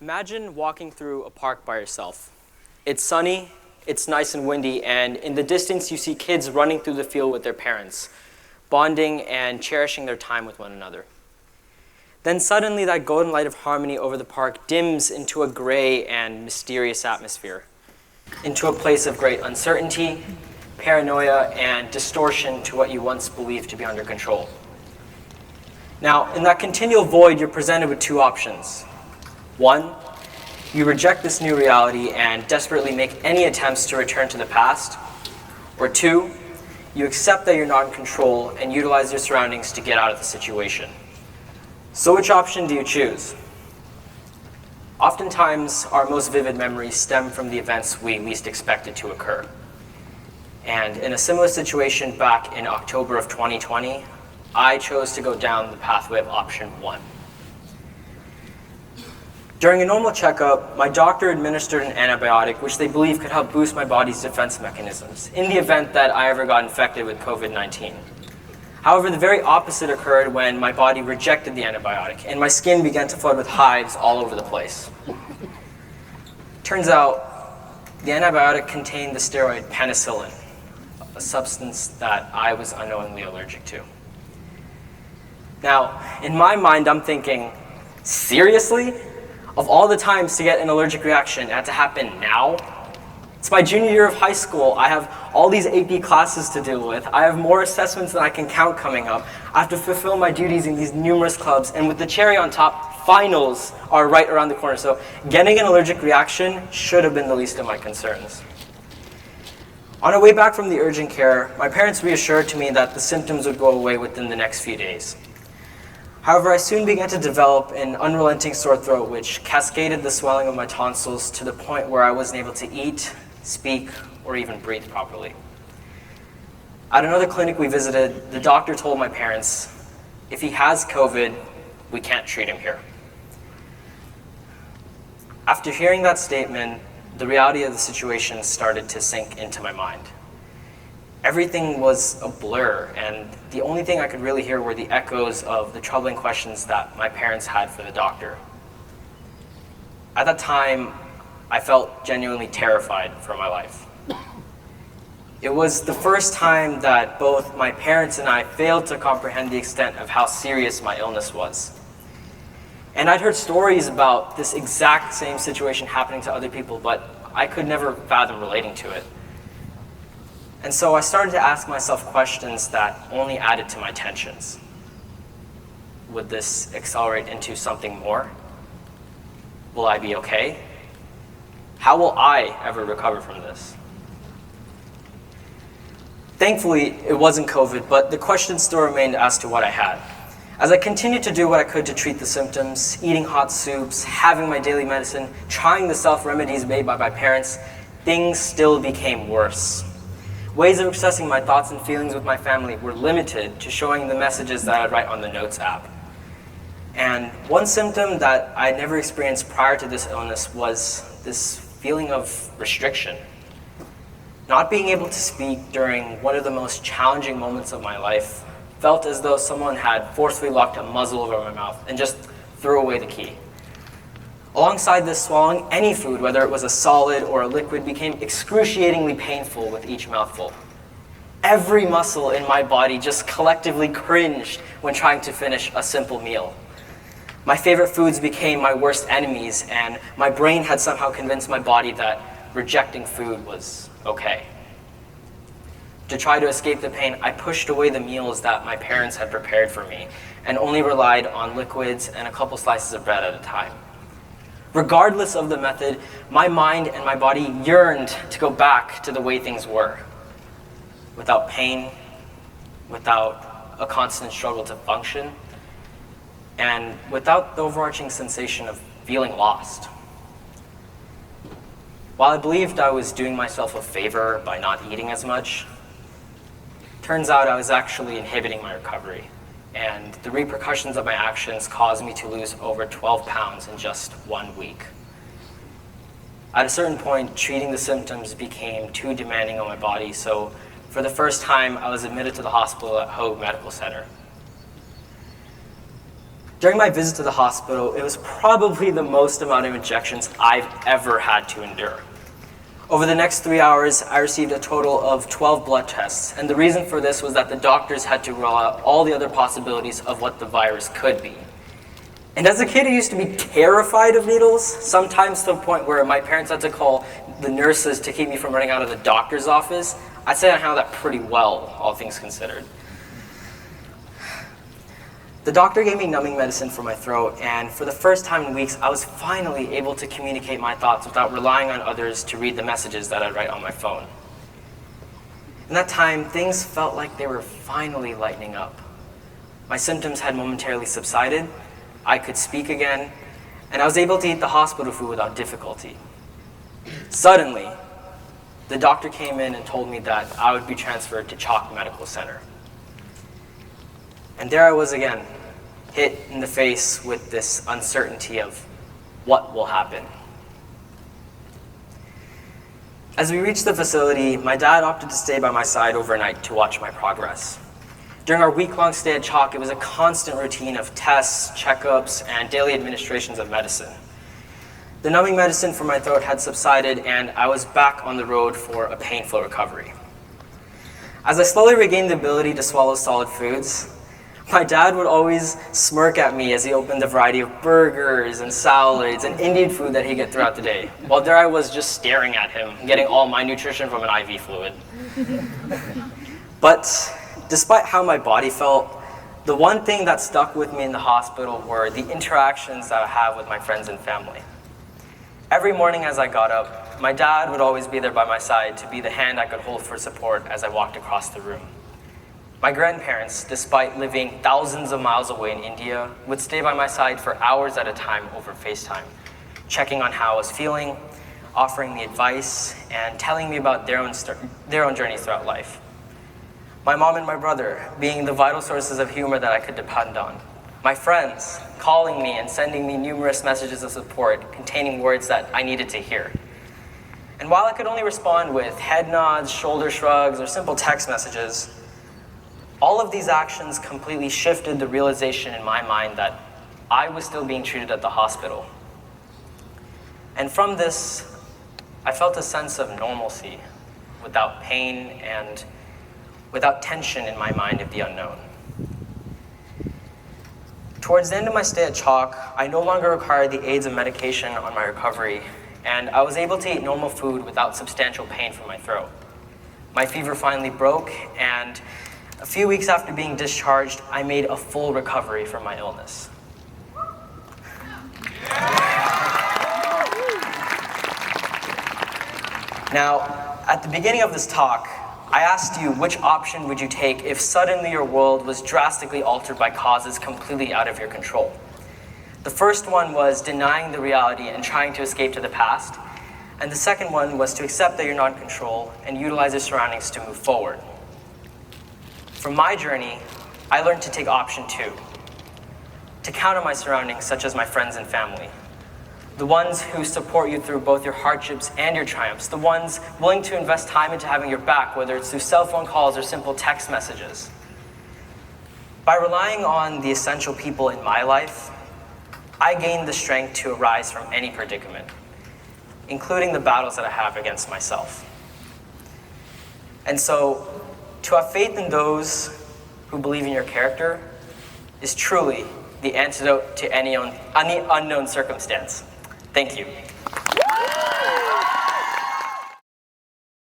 Imagine walking through a park by yourself. It's sunny, it's nice and windy, and in the distance you see kids running through the field with their parents, bonding and cherishing their time with one another. Then suddenly that golden light of harmony over the park dims into a gray and mysterious atmosphere, into a place of great uncertainty, paranoia, and distortion to what you once believed to be under control. Now, in that continual void, you're presented with two options. One, you reject this new reality and desperately make any attempts to return to the past. Or two, you accept that you're not in control and utilize your surroundings to get out of the situation. So which option do you choose? Oftentimes, our most vivid memories stem from the events we least expected to occur. And in a similar situation back in October of 2020, I chose to go down the pathway of option one. During a normal checkup, my doctor administered an antibiotic which they believe could help boost my body's defense mechanisms in the event that I ever got infected with COVID-19. However, the very opposite occurred when my body rejected the antibiotic and my skin began to flood with hives all over the place. Turns out, the antibiotic contained the steroid penicillin, a substance that I was unknowingly allergic to. Now, in my mind, I'm thinking, seriously? Of all the times to get an allergic reaction, it had to happen now? It's my junior year of high school. I have all these AP classes to deal with. I have more assessments than I can count coming up. I have to fulfill my duties in these numerous clubs. And with the cherry on top, finals are right around the corner. So getting an allergic reaction should have been the least of my concerns. On our way back from the urgent care, my parents reassured to me that the symptoms would go away within the next few days. However, I soon began to develop an unrelenting sore throat which cascaded the swelling of my tonsils to the point where I wasn't able to eat, speak, or even breathe properly. At another clinic we visited, the doctor told my parents, if he has COVID, we can't treat him here. After hearing that statement, the reality of the situation started to sink into my mind. Everything was a blur, and the only thing I could really hear were the echoes of the troubling questions that my parents had for the doctor. At that time, I felt genuinely terrified for my life. It was the first time that both my parents and I failed to comprehend the extent of how serious my illness was. And I'd heard stories about this exact same situation happening to other people, but I could never fathom relating to it. And so I started to ask myself questions that only added to my tensions. Would this accelerate into something more? Will I be okay? How will I ever recover from this? Thankfully, it wasn't COVID, but the question still remained as to what I had. As I continued to do what I could to treat the symptoms, eating hot soups, having my daily medicine, trying the self-remedies made by my parents, things still became worse. Ways of expressing my thoughts and feelings with my family were limited to showing the messages that I'd write on the Notes app. And one symptom that I never experienced prior to this illness was this feeling of restriction. Not being able to speak during one of the most challenging moments of my life felt as though someone had forcefully locked a muzzle over my mouth and just threw away the key. Alongside this, swallowing any food, whether it was a solid or a liquid, became excruciatingly painful with each mouthful. Every muscle in my body just collectively cringed when trying to finish a simple meal. My favorite foods became my worst enemies, and my brain had somehow convinced my body that rejecting food was okay. To try to escape the pain, I pushed away the meals that my parents had prepared for me and only relied on liquids and a couple slices of bread at a time. Regardless of the method, my mind and my body yearned to go back to the way things were. Without pain, without a constant struggle to function, and without the overarching sensation of feeling lost. While I believed I was doing myself a favor by not eating as much, turns out I was actually inhibiting my recovery. And the repercussions of my actions caused me to lose over 12 pounds in just 1 week. At a certain point, treating the symptoms became too demanding on my body, so for the first time, I was admitted to the hospital at Hoag Medical Center. During my visit to the hospital, it was probably the most amount of injections I've ever had to endure. Over the next 3 hours, I received a total of 12 blood tests, and the reason for this was that the doctors had to rule out all the other possibilities of what the virus could be. And as a kid who used to be terrified of needles, sometimes to the point where my parents had to call the nurses to keep me from running out of the doctor's office, I'd say I handled that pretty well, all things considered. The doctor gave me numbing medicine for my throat, and for the first time in weeks, I was finally able to communicate my thoughts without relying on others to read the messages that I'd write on my phone. In that time, things felt like they were finally lightening up. My symptoms had momentarily subsided, I could speak again, and I was able to eat the hospital food without difficulty. Suddenly, the doctor came in and told me that I would be transferred to Ch Medical Center. And there I was again, hit in the face with this uncertainty of what will happen. As we reached the facility, my dad opted to stay by my side overnight to watch my progress. During our week-long stay at Ch, it was a constant routine of tests, checkups, and daily administrations of medicine. The numbing medicine for my throat had subsided, and I was back on the road for a painful recovery. As I slowly regained the ability to swallow solid foods, my dad would always smirk at me as he opened the variety of burgers and salads and Indian food that he'd get throughout the day, while there I was just staring at him, getting all my nutrition from an IV fluid. But despite how my body felt, the one thing that stuck with me in the hospital were the interactions that I have with my friends and family. Every morning as I got up, my dad would always be there by my side to be the hand I could hold for support as I walked across the room. My grandparents, despite living thousands of miles away in India, would stay by my side for hours at a time over FaceTime, checking on how I was feeling, offering me advice, and telling me about their own journeys throughout life. My mom and my brother being the vital sources of humor that I could depend on. My friends calling me and sending me numerous messages of support containing words that I needed to hear. And while I could only respond with head nods, shoulder shrugs, or simple text messages, all of these actions completely shifted the realization in my mind that I was still being treated at the hospital. And from this, I felt a sense of normalcy without pain and without tension in my mind of the unknown. Towards the end of my stay at Ch, I no longer required the aids of medication on my recovery, and I was able to eat normal food without substantial pain from my throat. My fever finally broke, and a few weeks after being discharged, I made a full recovery from my illness. Now, at the beginning of this talk, I asked you which option would you take if suddenly your world was drastically altered by causes completely out of your control. The first one was denying the reality and trying to escape to the past, and the second one was to accept that you're not in control and utilize your surroundings to move forward. From my journey, I learned to take option 2, to count on my surroundings such as my friends and family. The ones who support you through both your hardships and your triumphs. The ones willing to invest time into having your back, whether it's through cell phone calls or simple text messages. By relying on the essential people in my life, I gained the strength to arise from any predicament, including the battles that I have against myself. And so, to have faith in those who believe in your character is truly the antidote to any unknown circumstance. Thank you.